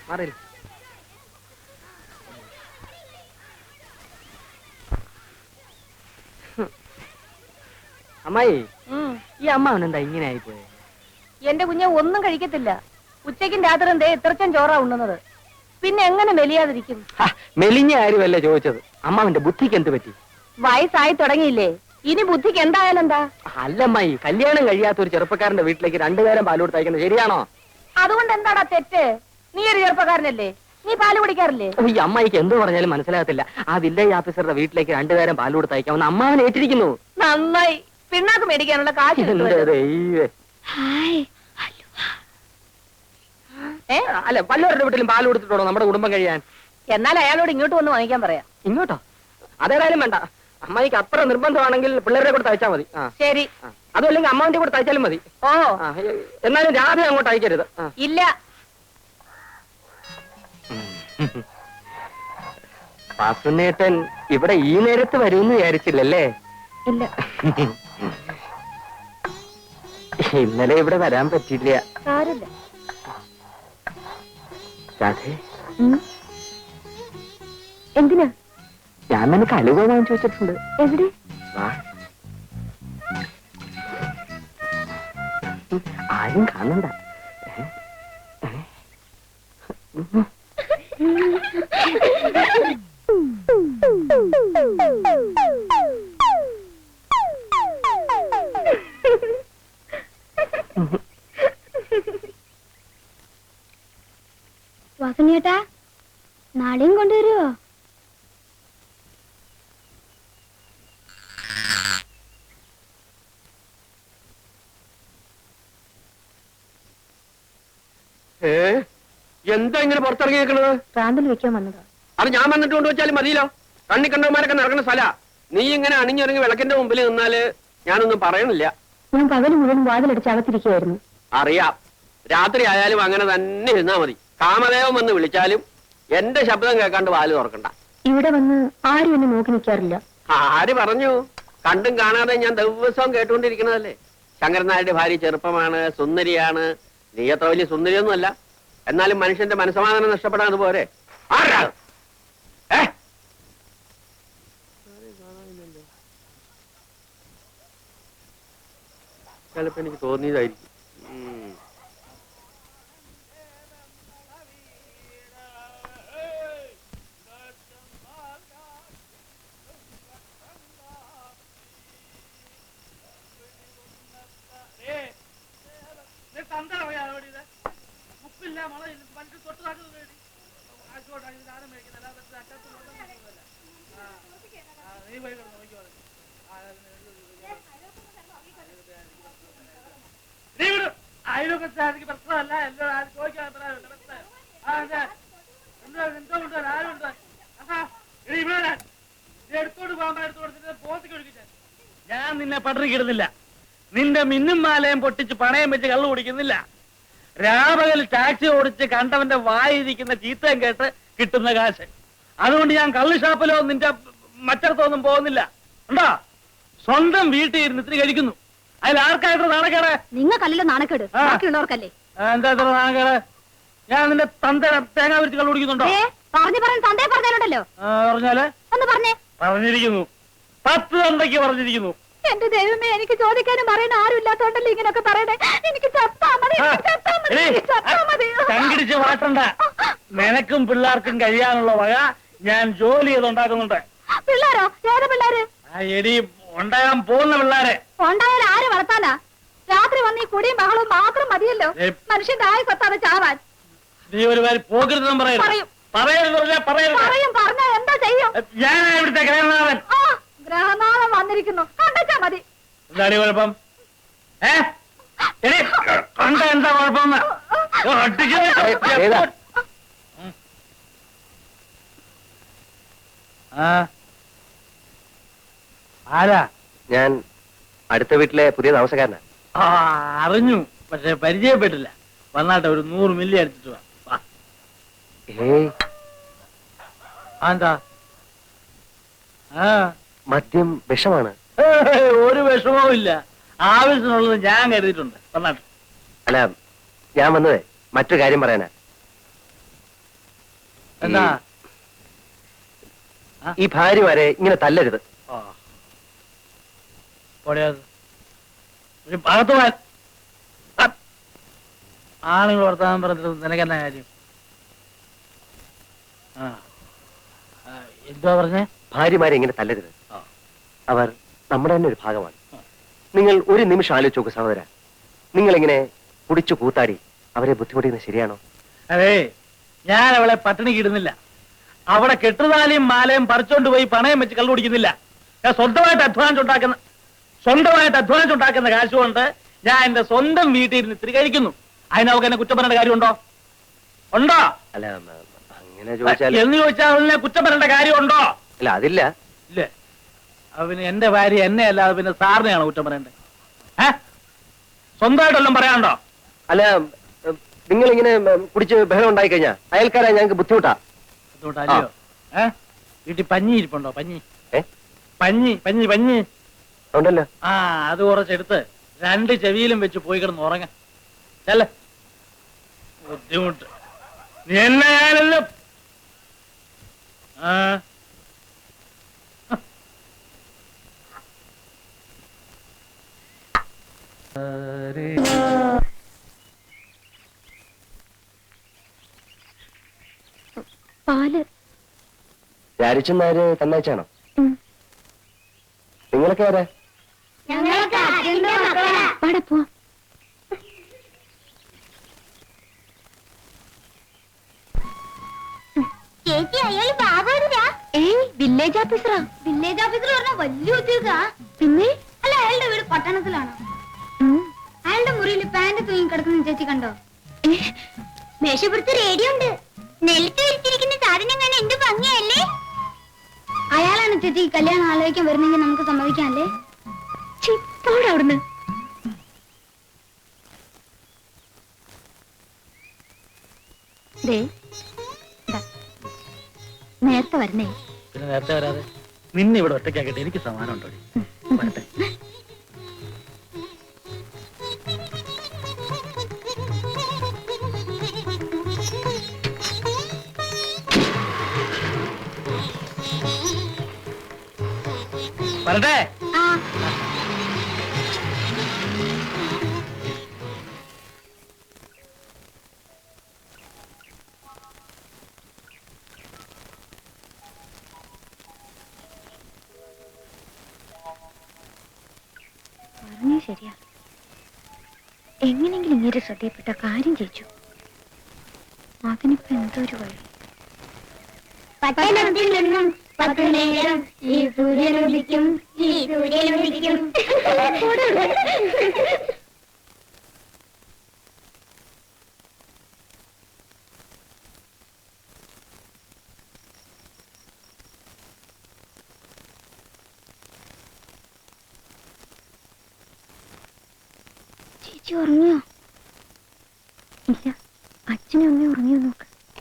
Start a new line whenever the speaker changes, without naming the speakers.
മാറില്ല. അമ്മായി, ഈ അമ്മാവനെന്താ ഇങ്ങനെ ആയിപ്പോയെ?
എന്റെ കുഞ്ഞെ ഒന്നും കഴിക്കത്തില്ല. ഉച്ചയ്ക്കും രാത്രിയും ദേ ഇത്രച്ചും ചോറാ ഉണ്ണുന്നത്. പിന്നെ എങ്ങനെ മെലിയാതിരിക്കും?
മെലിഞ്ഞ കാര്യമല്ല ചോദിച്ചത്, അമ്മാവന്റെ ബുദ്ധിക്ക് എന്ത് പറ്റി?
വയസ്സായി തുടങ്ങിയില്ലേ, ഇനി ബുദ്ധിക്ക് എന്തായാലും എന്താ?
അല്ലമ്മായി, കല്യാണം കഴിയാത്ത ഒരു ചെറുപ്പക്കാരന്റെ വീട്ടിലേക്ക് 2 നേരം പാൽ കൊടുത്തയക്കുന്നത് ശരിയാണോ?
അതുകൊണ്ട് എന്താടാ തെറ്റ്? നീ ഒരു ചെറുപ്പക്കാരനല്ലേ, നീ പാല് കുടിക്കാറില്ലേ?
ഈ അമ്മായിക്ക് എന്തോ പറഞ്ഞാലും മനസ്സിലാകത്തില്ല. ആ വില്ലേജ് ഓഫീസറുടെ വീട്ടിലേക്ക് 2 നേരം പാൽ കൊടുത്തയക്കാമെന്ന് അമ്മാവൻ ഏറ്റിരിക്കുന്നു.
നന്നായി, പിണ്ണാക്ക് മേടിക്കാനുള്ള കാശ്.
അല്ല, വല്ലവരുടെ വീട്ടിലും പാൽ കൊടുത്തിട്ടുണ്ടോ നമ്മുടെ കുടുംബം കഴിയാൻ?
എന്നാൽ അയാളോട് ഇങ്ങോട്ട് വന്ന് വാങ്ങിക്കാൻ പറയാം.
ഇങ്ങോട്ടോ? അതേതായാലും വേണ്ട. അമ്മായിക്ക് അത്ര നിർബന്ധമാണെങ്കിൽ പിള്ളേരെ കൂടെ തയ്ച്ചാൽ മതി.
ശരി.
അതുമല്ലെങ്കിൽ അമ്മാവിന്റെ കൂടെ തയ്ച്ചാലും മതി.
ഓ,
എന്നാലും രാധ അങ്ങോട്ട് അയക്കരുത്.
ഇല്ല.
വാസുനേട്ടൻ ഇവിടെ ഈ നേരത്ത് വരുമെന്ന് വിചാരിച്ചില്ലല്ലേ?
ഇല്ല.
ഇന്നലെ ഇവിടെ വരാൻ പറ്റില്ല.
സാരമില്ല.
രാധേ,
എന്തിനാ?
ഞാൻ നിനക്ക് അലുവ വാങ്ങിച്ചു വെച്ചിട്ടുണ്ട്.
എവിടെ?
ആരും കാണണ്ട.
വാസനേട്ടാ, നാളെയും കൊണ്ടുവരുമോ?
എന്താ ഇങ്ങനെ പുറത്തിറങ്ങി നിൽക്കുന്നത്?
പ്രാന്തൽ വെക്കാൻ വന്നതാ.
അത് ഞാൻ വന്നിട്ട് കൊണ്ടുവച്ചാലും മതിയല്ലോ. കണ്ണി കണ്ടവന്മാരൊക്കെ നടക്കുന്ന സ്ഥല. നീ ഇങ്ങനെ അണിഞ്ഞിറങ്ങി വിളക്കിന്റെ മുമ്പിൽ നിന്നാല് ഞാനൊന്നും പറയണില്ല.
ഞാൻ പകല് മുഴുവൻ വാതിലടിച്ച് അകത്തിരിക്കുകയായിരുന്നു.
അറിയാം, രാത്രി ആയാലും അങ്ങനെ തന്നെ ഇരുന്നാ മതി. കാമദേവൻ വന്ന് വിളിച്ചാലും എന്റെ ശബ്ദം കേൾക്കാണ്ട് വാല് തുറക്കണ്ട.
ഇവിടെ വന്ന് ആരും എന്നെ നോക്കി നിൽക്കാറില്ല.
ആര് പറഞ്ഞു? കണ്ടും കാണാതെ ഞാൻ ദിവസവും കേട്ടുകൊണ്ടിരിക്കണതല്ലേ. ശങ്കരൻ നായരുടെ ഭാര്യ ചെറുപ്പമാണ്, സുന്ദരിയാണ്. നീ അത്ര വലിയ സുന്ദരിയൊന്നും അല്ല. എന്നാലും മനുഷ്യന്റെ മനസ്സമാധാനം നഷ്ടപ്പെടാൻ അതുപോലെ. ആരാ? ചിലപ്പോ എനിക്ക് തോന്നിയതായിരിക്കും.
അയൽവക്കത്താർക്ക് പ്രശ്നമല്ല, എല്ലാവരും ചോദിക്കാൻ എടുത്തോട്ട് പോകാൻ എടുത്തോട്ട് പോത്തിക്ക് ഒഴുകിച്ചാൽ ഞാൻ നിന്നെ പട്ടിണിക്കിടുന്നില്ല. നിന്റെ മിന്നും മാലയും പൊട്ടിച്ച് പണയം വെച്ച് കള്ളു കുടിക്കുന്നില്ല. രാപകൽ ടാക്സി ഓടിച്ച് കണ്ടവന്റെ വായിരിക്കുന്ന ചീത്തയും കേട്ട് കിട്ടുന്ന കാശ്. അതുകൊണ്ട് ഞാൻ കള്ളു ഷാപ്പിലോ നിന്റെ മറ്റടത്തൊന്നും പോകുന്നില്ല. ഉണ്ടോ? സ്വന്തം വീട്ടിൽ ഇരുന്ന് ഇത്തിരി കഴിക്കുന്നു. അതിൽ ആർക്കായിട്ട് നാണക്കേട്?
നിങ്ങൾക്കല്ലല്ലോ നാണക്കേട്, ബാക്കിയുള്ളവർക്കല്ലേ.
എന്താ ഇത്ര നാണക്കേട്? ഞാൻ നിന്റെ തന്ത തേങ്ങ വിരിച്ച് കള്ളു കുടിക്കുന്നുണ്ടോ?
പറഞ്ഞല്ലോ.
പറഞ്ഞാല്
ഒന്ന് പറഞ്ഞേ.
പറഞ്ഞിരിക്കുന്നു, 10 തന്തയ്ക്ക് പറഞ്ഞിരിക്കുന്നു.
എന്റെ ദൈവമേ, എനിക്ക് ചോദിക്കാനും പറയാൻ ആരും ഇല്ലാത്തോണ്ടല്ലേ ഇങ്ങനെയൊക്കെ പറയണേ. എനിക്ക്
കങ്കിടിച്ച് വാട്ടണ്ട. നിനക്കും പിള്ളേർക്കും കഴിയാനുള്ള വക ഞാൻ ജോലി ചെയ്തുണ്ടാക്കുന്നുണ്ട്.
പിള്ളേരോ? ഏത് പിള്ളേര്?
എടി, ഉണ്ടാകാൻ പോകുന്ന പിള്ളേരെ.
ഉണ്ടായാൽ ആര് വളർത്താനാ? രാത്രി വന്ന് ഈ കുടിയും ബഹളവും മാത്രം മതിയല്ലോ മനുഷ്യന്റെ ആയി കൊത്താതെ ചാവാൻ.
നീ ഒരു കാര്യം പോകരുതെന്നും പറയും.
പറഞ്ഞാ എന്താ ചെയ്യും?
ഞാനാ ഇവിടുത്തെ ഗ്രഹനാഥൻ.
ഗ്രഹനാഥൻ വന്നിരിക്കുന്നു, കണ്ടാ മതി.
എന്താണ് കുഴപ്പം? കണ്ട എന്താ കുഴപ്പം? ആരാ?
ഞാൻ അടുത്ത വീട്ടിലെ പുതിയ താമസക്കാരനാ.
അറിഞ്ഞു, പക്ഷെ പരിചയപ്പെട്ടില്ല. വന്നാട്ടെ, ഒരു 100 മില്ലി അടിച്ചിട്ട് വാ. എന്താ?
മദ്യം വിഷമാണ്.
ഒരു വിഷമവും ഇല്ല. ആവശ്യത്തിനുള്ളത് ഞാൻ കരുതിയിട്ടുണ്ട്. വന്നാട്ടെ.
അല്ല, ഞാൻ വന്നതേ മറ്റൊരു കാര്യം പറയാനാ.
എന്താ
ഈ ഭാര്യമാരെ ഇങ്ങനെ തല്ലരുത്.
പൊടിയത് ഒരു ഭാഗത്ത് പോവാൻ ആളുകൾ വർത്താനം പറഞ്ഞിട്ട് നിനക്കെന്നാ കാര്യം? എന്തുവാ പറഞ്ഞേ?
ഭാര്യമാരെ ഇങ്ങനെ തല്ലരുത്.
ആ.
അവർ നമ്മുടെ തന്നെ ഒരു ഭാഗമാണ്. നിങ്ങൾ ഒരു നിമിഷം ആലോചിച്ച് നോക്കൂ സഹോദര. നിങ്ങളിങ്ങനെ കുടിച്ചു കൂത്താടി അവരെ ബുദ്ധിമുട്ടിക്കുന്നത് ശരിയാണോ?
അതെ, ഞാൻ അവളെ പട്ടിണിക്ക് ഇടുന്നില്ല. അവിടെ കെട്ടുതാലിയും മാലയും പറിച്ചോണ്ട് പോയി പണയം വെച്ച് കള്ളു കുടിക്കുന്നില്ല. ഞാൻ സ്വന്തമായിട്ട് അധ്വാനിച്ചുണ്ടാക്കുന്ന കാശ് കൊണ്ട് ഞാൻ എന്റെ സ്വന്തം വീട്ടിൽ ഇരുന്ന് ഇത്തിരി കഴിക്കുന്നു. അതിന് അവൾക്ക് എന്നെ കുറ്റം പറയേണ്ട കാര്യമുണ്ടോ? ഉണ്ടോ?
അല്ല അങ്ങനെ ചോദിച്ചാൽ
എന്ന് ചോദിച്ചാൽ അവളിനെ കുറ്റം പറയേണ്ട കാര്യമുണ്ടോ?
അല്ല അതില്ല.
ഇല്ലേ? അവന് എന്റെ ഭാര്യ എന്നെ അല്ലാതെ പിന്നെ സാറിനെയാണ് കുറ്റം പറയേണ്ടത്. സ്വന്തമായിട്ടെല്ലാം പറയാനുണ്ടോ?
അല്ല നിങ്ങളിങ്ങനെ കുടിച്ച് ബഹളം ഉണ്ടായി കഴിഞ്ഞാ അയൽക്കാരായ ഞങ്ങൾക്ക് ബുദ്ധിമുട്ടാ.
അതുകൊണ്ടല്ലോ വീട്ടിൽ പഞ്ഞി ഇരിപ്പുണ്ടോ? പഞ്ഞി
ഏ
പഞ്ഞി പഞ്ഞി പഞ്ഞി
ഉണ്ടല്ലോ.
അത് കുറച്ചെടുത്ത് 2 ചെവിയിലും വെച്ച് പോയി കിടന്ന് ഉറങ്ങ. ചെല്ല, ബുദ്ധിമുട്ട്. നീ എന്നെ ഞാനല്ലോ
പാല്
രാരിച്ചെന്നാര് തന്നയച്ചാണോ? നിങ്ങളൊക്കെ ആരാ?
പോ. ചേച്ചി അയാൾ ബാബുരാ. വില്ലേജ് ഓഫീസറാ. വില്ലേജ് ഓഫീസർ പറഞ്ഞ വലിയ ഉദ്യോഗ. പിന്നെ അല്ല, അയാളുടെ വീട് പട്ടണത്തിലാണ്. അയാളുടെ മുറിയിൽ പാന്റ് തൂങ്ങി കിടക്കുന്ന ചേച്ചി കണ്ടോ? മേശപ്പുറത്ത് റേഡിയോ ഉണ്ട്. നെലത്ത് വിരിച്ചിരിക്കുന്ന സാധനം കാണാൻ എന്ത് ഭംഗിയല്ലേ? അയാളാണ് ചേച്ചി കല്യാണം ആലോചിക്കാൻ വരുന്നെങ്കിൽ നമുക്ക് സമ്മതിക്കാല്ലേ? അവിടുന്ന് നേരത്തെ വരണേ.
പിന്നെ നേരത്തെ വരാതെ നിന്നെ ഇവിടെ ഒറ്റയ്ക്കാക്കിട്ട് എനിക്ക് സമാനം ഉണ്ടോ? വരട്ടെ. വരട്ടെ.
പറഞ്ഞു ശരിയാ. എങ്ങനെങ്കിലും ഇങ്ങനെ ശ്രദ്ധയിൽപ്പെട്ട കാര്യം ചെയ്യിച്ചു. അതിനിപ്പോ എന്തൊരു വഴി? പട്ടണത്തിൽ നിന്നും 10 നേരം ഈ സൂര്യനുദിക്കും, ഈ സൂര്യനുദിക്കും. ചേച്ചി ഉറങ്ങിയോ? ഇല്ല, അച്ഛനും അമ്മയും ഉറങ്ങിയോ?